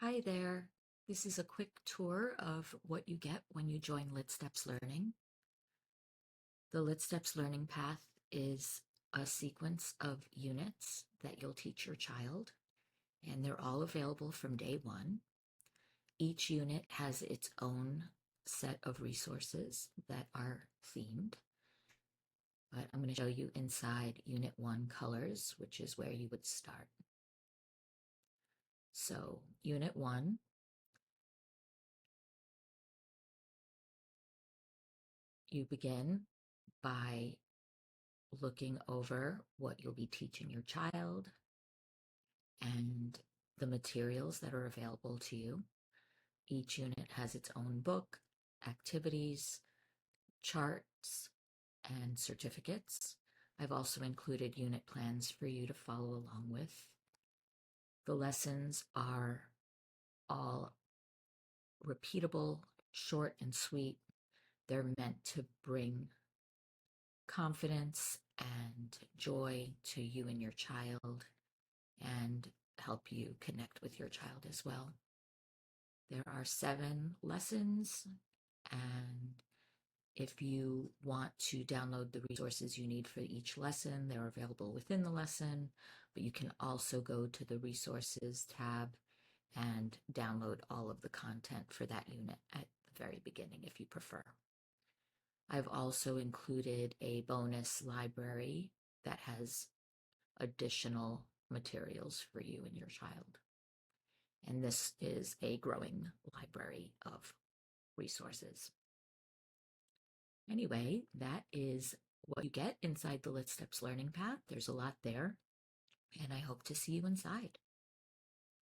Hi there. This is a quick tour of what you get when you join LitSteps Learning. The LitSteps Learning Path is a sequence of units that you'll teach your child, and they're all available from day one. Each unit has its own set of resources that are themed. But I'm going to show you inside Unit 1 colors, which is where you would start. So, Unit 1, you begin by looking over what you'll be teaching your child and the materials that are available to you. Each unit has its own book, activities, charts, and certificates. I've also included unit plans for you to follow along with. The lessons are all repeatable, short and sweet. They're meant to bring confidence and joy to you and your child and help you connect with your child as well. There are 7 lessons, and if you want to download the resources you need for each lesson, they're available within the lesson, but you can also go to the resources tab and download all of the content for that unit at the very beginning if you prefer. I've also included a bonus library that has additional materials for you and your child. And this is a growing library of resources. Anyway, that is what you get inside the LitSteps Learning Path. There's a lot there, and I hope to see you inside.